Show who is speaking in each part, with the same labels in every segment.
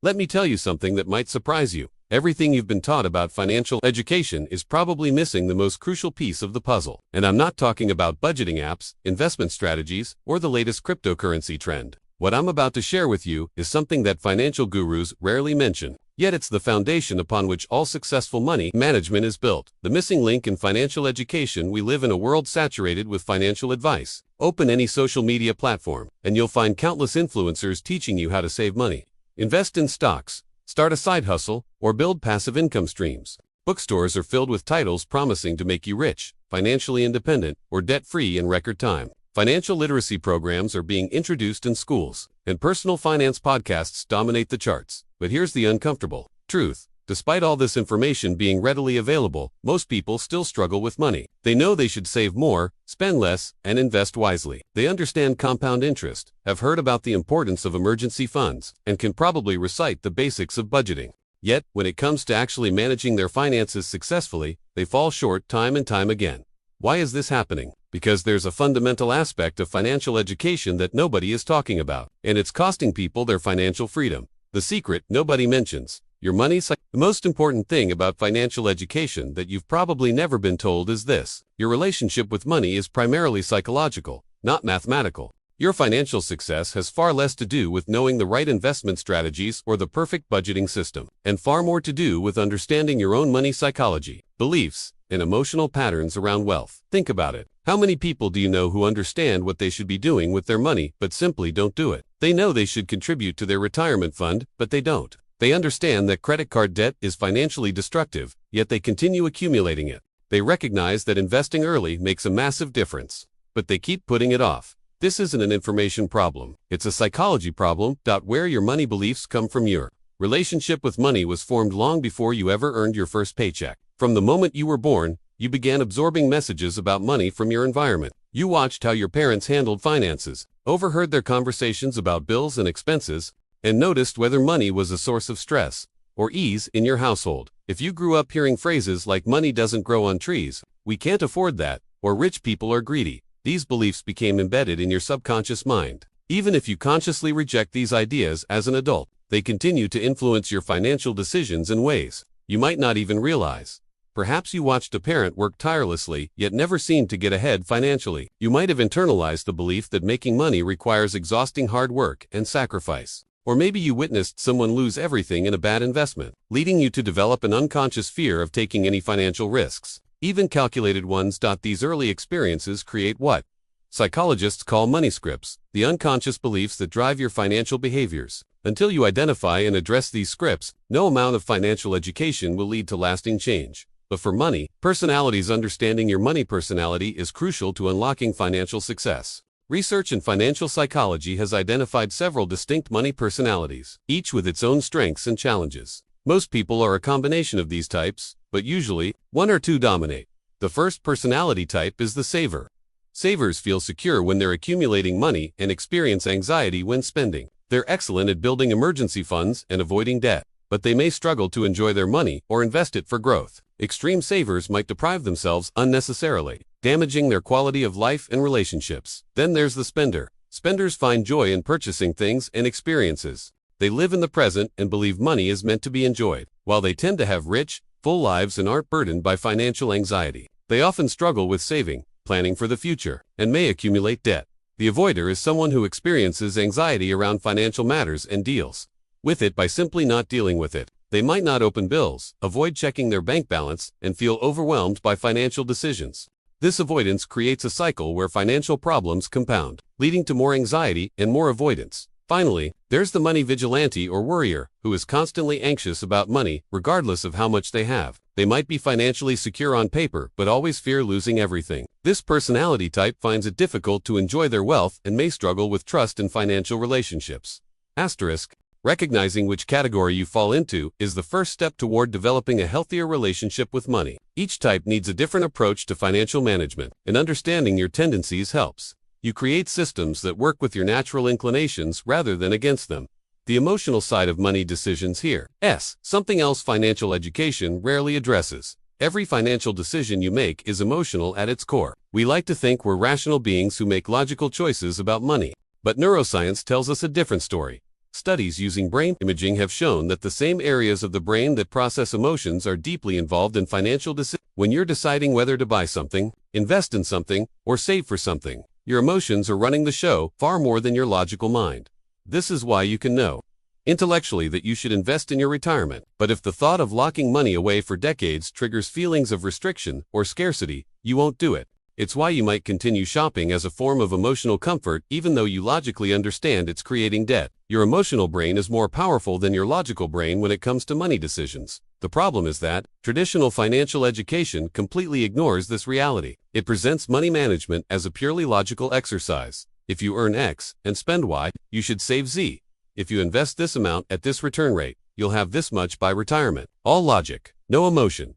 Speaker 1: Let me tell you something that might surprise you. Everything you've been taught about financial education is probably missing the most crucial piece of the puzzle. And I'm not talking about budgeting apps, investment strategies, or the latest cryptocurrency trend. What I'm about to share with you is something that financial gurus rarely mention. Yet it's the foundation upon which all successful money management is built. The missing link in financial education. We live in a world saturated with financial advice. Open any social media platform, and you'll find countless influencers teaching you how to save money, invest in stocks, start a side hustle, or build passive income streams. Bookstores are filled with titles promising to make you rich, financially independent, or debt-free in record time. Financial literacy programs are being introduced in schools, and personal finance podcasts dominate the charts. But here's the uncomfortable truth. Despite all this information being readily available, most people still struggle with money. They know they should save more, spend less, and invest wisely. They understand compound interest, have heard about the importance of emergency funds, and can probably recite the basics of budgeting. Yet, when it comes to actually managing their finances successfully, they fall short time and time again. Why is this happening? Because there's a fundamental aspect of financial education that nobody is talking about, and it's costing people their financial freedom. The secret nobody mentions: your money cycle. The most important thing about financial education that you've probably never been told is this: your relationship with money is primarily psychological, not mathematical. Your financial success has far less to do with knowing the right investment strategies or the perfect budgeting system, and far more to do with understanding your own money psychology, beliefs, and emotional patterns around wealth. Think about it. How many people do you know who understand what they should be doing with their money but simply don't do it? They know they should contribute to their retirement fund, but they don't. They understand that credit card debt is financially destructive, yet they continue accumulating it. They recognize that investing early makes a massive difference, but they keep putting it off. This isn't an information problem. It's a psychology problem. Where your money beliefs come from. Your relationship with money was formed long before you ever earned your first paycheck. From the moment you were born, you began absorbing messages about money from your environment. You watched how your parents handled finances, overheard their conversations about bills and expenses, and noticed whether money was a source of stress or ease in your household. If you grew up hearing phrases like "money doesn't grow on trees," "we can't afford that," or "rich people are greedy," these beliefs became embedded in your subconscious mind. Even if you consciously reject these ideas as an adult, they continue to influence your financial decisions in ways you might not even realize. Perhaps you watched a parent work tirelessly yet never seemed to get ahead financially. You might have internalized the belief that making money requires exhausting hard work and sacrifice. Or maybe you witnessed someone lose everything in a bad investment, leading you to develop an unconscious fear of taking any financial risks, even calculated ones. These early experiences create what psychologists call money scripts, the unconscious beliefs that drive your financial behaviors. Until you identify and address these scripts, no amount of financial education will lead to lasting change. But for money personalities, understanding your money personality is crucial to unlocking financial success. Research in financial psychology has identified several distinct money personalities, each with its own strengths and challenges. Most people are a combination of these types, but usually, one or two dominate. The first personality type is the saver. Savers feel secure when they're accumulating money and experience anxiety when spending. They're excellent at building emergency funds and avoiding debt, but they may struggle to enjoy their money or invest it for growth. Extreme savers might deprive themselves unnecessarily, damaging their quality of life and relationships. Then there's the spender. Spenders find joy in purchasing things and experiences. They live in the present and believe money is meant to be enjoyed. While they tend to have rich, full lives and aren't burdened by financial anxiety, they often struggle with saving, planning for the future, and may accumulate debt. The avoider is someone who experiences anxiety around financial matters and deals with it by simply not dealing with it. They might not open bills, avoid checking their bank balance, and feel overwhelmed by financial decisions. This avoidance creates a cycle where financial problems compound, leading to more anxiety and more avoidance. Finally, there's the money vigilante or worrier, who is constantly anxious about money, regardless of how much they have. They might be financially secure on paper, but always fear losing everything. This personality type finds it difficult to enjoy their wealth and may struggle with trust in financial relationships. Asterisk. Recognizing which category you fall into is the first step toward developing a healthier relationship with money. Each type needs a different approach to financial management, and understanding your tendencies helps. You create systems that work with your natural inclinations rather than against them. The emotional side of money decisions here. Something else financial education rarely addresses. Every financial decision you make is emotional at its core. We like to think we're rational beings who make logical choices about money, but neuroscience tells us a different story. Studies using brain imaging have shown that the same areas of the brain that process emotions are deeply involved in financial decisions. When you're deciding whether to buy something, invest in something, or save for something, your emotions are running the show far more than your logical mind. This is why you can know intellectually that you should invest in your retirement. But if the thought of locking money away for decades triggers feelings of restriction or scarcity, you won't do it. It's why you might continue shopping as a form of emotional comfort even though you logically understand it's creating debt. Your emotional brain is more powerful than your logical brain when it comes to money decisions. The problem is that traditional financial education completely ignores this reality. It presents money management as a purely logical exercise. If you earn X and spend Y, you should save Z. If you invest this amount at this return rate, you'll have this much by retirement. All logic, no emotion.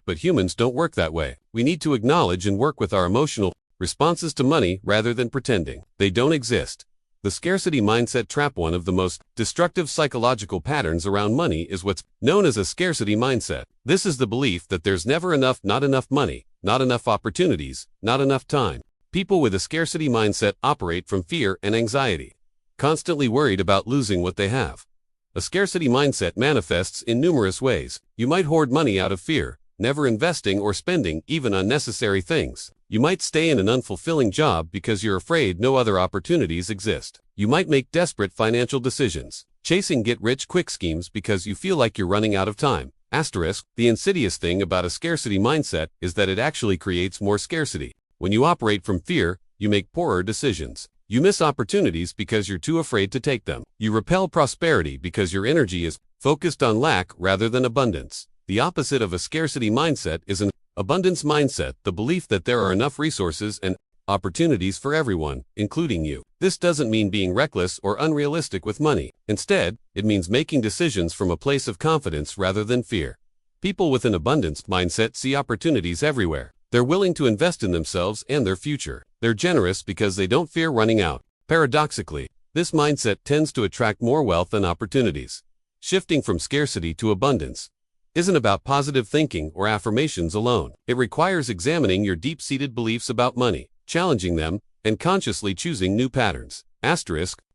Speaker 1: But humans don't work that way. We need to acknowledge and work with our emotional responses to money rather than pretending they don't exist. The scarcity mindset trap. One of the most destructive psychological patterns around money is what's known as a scarcity mindset. This is the belief that there's never enough, not enough money, not enough opportunities, not enough time. People with a scarcity mindset operate from fear and anxiety, constantly worried about losing what they have. A scarcity mindset manifests in numerous ways. You might hoard money out of fear, never investing or spending even on necessary things. You might stay in an unfulfilling job because you're afraid no other opportunities exist. You might make desperate financial decisions, chasing get-rich-quick schemes because you feel like you're running out of time. The insidious thing about a scarcity mindset is that it actually creates more scarcity. When you operate from fear, you make poorer decisions. You miss opportunities because you're too afraid to take them. You repel prosperity because your energy is focused on lack rather than abundance. The opposite of a scarcity mindset is an abundance mindset, the belief that there are enough resources and opportunities for everyone, including you. This doesn't mean being reckless or unrealistic with money. Instead, it means making decisions from a place of confidence rather than fear. People with an abundance mindset see opportunities everywhere. They're willing to invest in themselves and their future. They're generous because they don't fear running out. Paradoxically, this mindset tends to attract more wealth and opportunities. Shifting from scarcity to abundance isn't about positive thinking or affirmations alone. It requires examining your deep-seated beliefs about money, challenging them, and consciously choosing new patterns.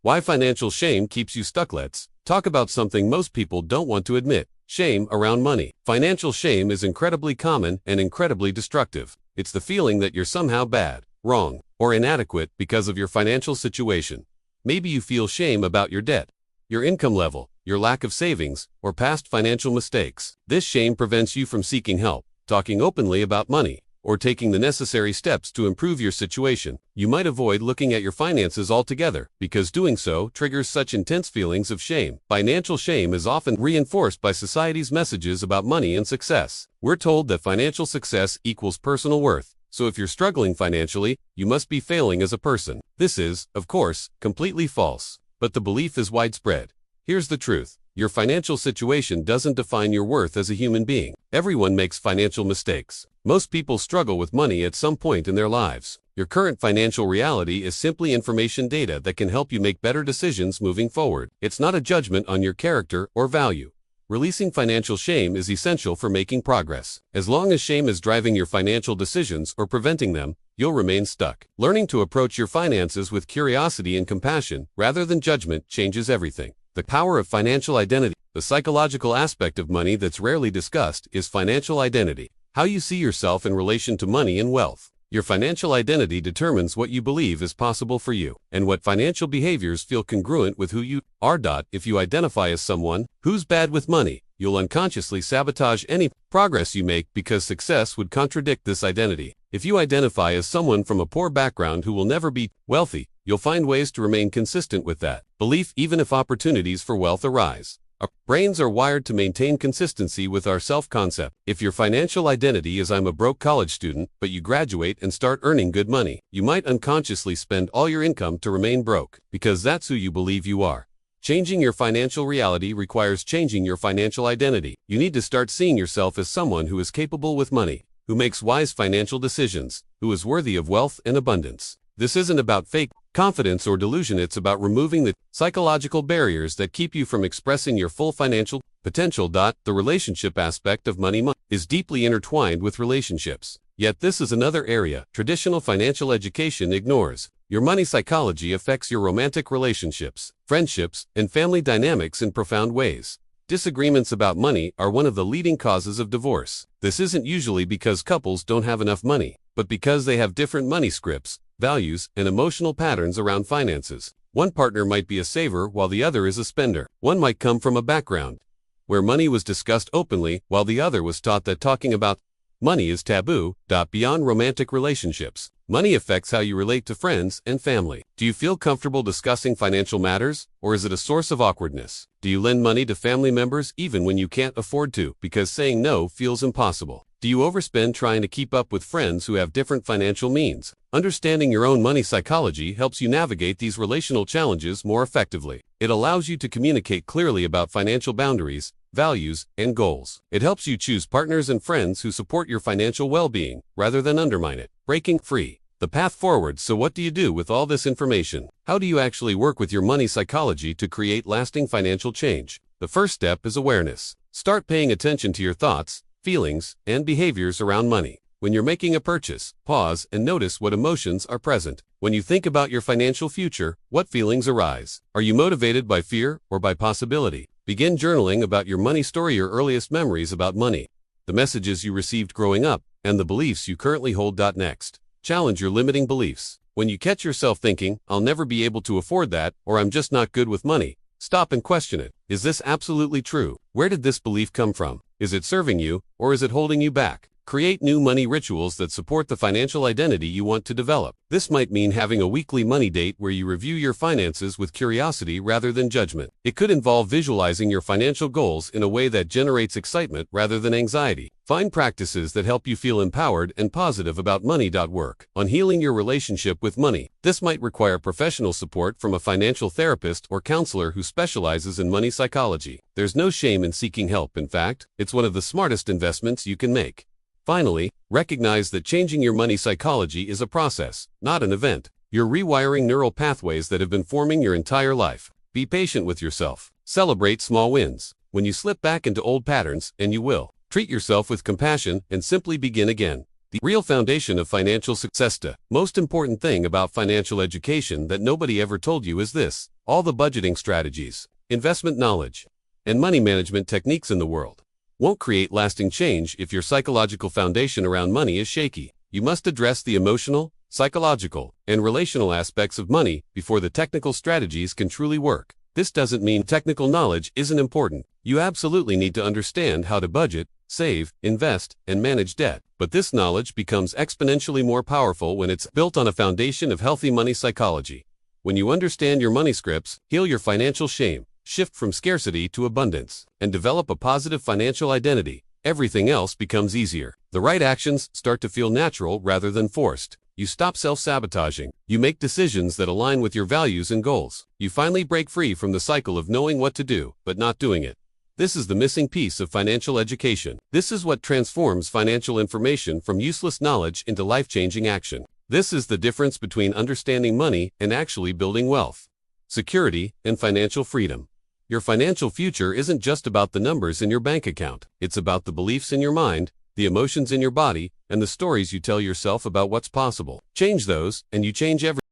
Speaker 1: Why financial shame keeps you stuck. Let's talk about something most people don't want to admit: shame around money. Financial shame is incredibly common and incredibly destructive. It's the feeling that you're somehow bad, wrong, or inadequate because of your financial situation. Maybe you feel shame about your debt, your income level, your lack of savings, or past financial mistakes. This shame prevents you from seeking help, talking openly about money, or taking the necessary steps to improve your situation. You might avoid looking at your finances altogether, because doing so triggers such intense feelings of shame. Financial shame is often reinforced by society's messages about money and success. We're told that financial success equals personal worth. So if you're struggling financially, you must be failing as a person. This is, of course, completely false. But the belief is widespread. Here's the truth. Your financial situation doesn't define your worth as a human being. Everyone makes financial mistakes. Most people struggle with money at some point in their lives. Your current financial reality is simply information data that can help you make better decisions moving forward. It's not a judgment on your character or value. Releasing financial shame is essential for making progress. As long as shame is driving your financial decisions or preventing them, you'll remain stuck. Learning to approach your finances with curiosity and compassion rather than judgment changes everything. The power of financial identity. The psychological aspect of money that's rarely discussed is financial identity. How you see yourself in relation to money and wealth. Your financial identity determines what you believe is possible for you, and what financial behaviors feel congruent with who you are. If you identify as someone who's bad with money, you'll unconsciously sabotage any progress you make because success would contradict this identity. If you identify as someone from a poor background who will never be wealthy, you'll find ways to remain consistent with that belief even if opportunities for wealth arise. Our brains are wired to maintain consistency with our self-concept. If your financial identity is "I'm a broke college student," but you graduate and start earning good money, you might unconsciously spend all your income to remain broke, because that's who you believe you are. Changing your financial reality requires changing your financial identity. You need to start seeing yourself as someone who is capable with money, who makes wise financial decisions, who is worthy of wealth and abundance. This isn't about fake confidence or delusion. It's about removing the psychological barriers that keep you from expressing your full financial potential. The relationship aspect of money is deeply intertwined with relationships. Yet this is another area traditional financial education ignores. Your money psychology affects your romantic relationships. friendships, and family dynamics in profound ways. Disagreements about money are one of the leading causes of divorce. This isn't usually because couples don't have enough money, but because they have different money scripts, values, and emotional patterns around finances. One partner might be a saver while the other is a spender. One might come from a background where money was discussed openly while the other was taught that talking about money is taboo. Beyond romantic relationships, money affects how you relate to friends and family. Do you feel comfortable discussing financial matters, or is it a source of awkwardness? Do you lend money to family members even when you can't afford to because saying no feels impossible? Do you overspend trying to keep up with friends who have different financial means? Understanding your own money psychology helps you navigate these relational challenges more effectively. It allows you to communicate clearly about financial boundaries, values, and goals. It helps you choose partners and friends who support your financial well-being rather than undermine it. Breaking free. The path forward. So what do you do with all this information? How do you actually work with your money psychology to create lasting financial change? The first step is awareness. Start paying attention to your thoughts, feelings, and behaviors around money. When you're making a purchase, pause and notice what emotions are present. When you think about your financial future, what feelings arise? Are you motivated by fear or by possibility? Begin journaling about your money story, your earliest memories about money, the messages you received growing up, and the beliefs you currently hold. Next, challenge your limiting beliefs. When you catch yourself thinking, "I'll never be able to afford that," or "I'm just not good with money," stop and question it. Is this absolutely true? Where did this belief come from? Is it serving you, or is it holding you back? Create new money rituals that support the financial identity you want to develop. This might mean having a weekly money date where you review your finances with curiosity rather than judgment. It could involve visualizing your financial goals in a way that generates excitement rather than anxiety. Find practices that help you feel empowered and positive about money. Work on healing your relationship with money. This might require professional support from a financial therapist or counselor who specializes in money psychology. There's no shame in seeking help. In fact, it's one of the smartest investments you can make. Finally, recognize that changing your money psychology is a process, not an event. You're rewiring neural pathways that have been forming your entire life. Be patient with yourself. Celebrate small wins. When you slip back into old patterns, and you will, treat yourself with compassion and simply begin again. The real foundation of financial success. The most important thing about financial education that nobody ever told you is this: all the budgeting strategies, investment knowledge, and money management techniques in the world won't create lasting change if your psychological foundation around money is shaky. You must address the emotional, psychological, and relational aspects of money before the technical strategies can truly work. This doesn't mean technical knowledge isn't important. You absolutely need to understand how to budget, save, invest, and manage debt. But this knowledge becomes exponentially more powerful when it's built on a foundation of healthy money psychology. When you understand your money scripts, heal your financial shame, shift from scarcity to abundance, and develop a positive financial identity, everything else becomes easier. The right actions start to feel natural rather than forced. You stop self-sabotaging. You make decisions that align with your values and goals. You finally break free from the cycle of knowing what to do, but not doing it. This is the missing piece of financial education. This is what transforms financial information from useless knowledge into life-changing action. This is the difference between understanding money and actually building wealth, security, and financial freedom. Your financial future isn't just about the numbers in your bank account. It's about the beliefs in your mind, the emotions in your body, and the stories you tell yourself about what's possible. Change those, and you change everything.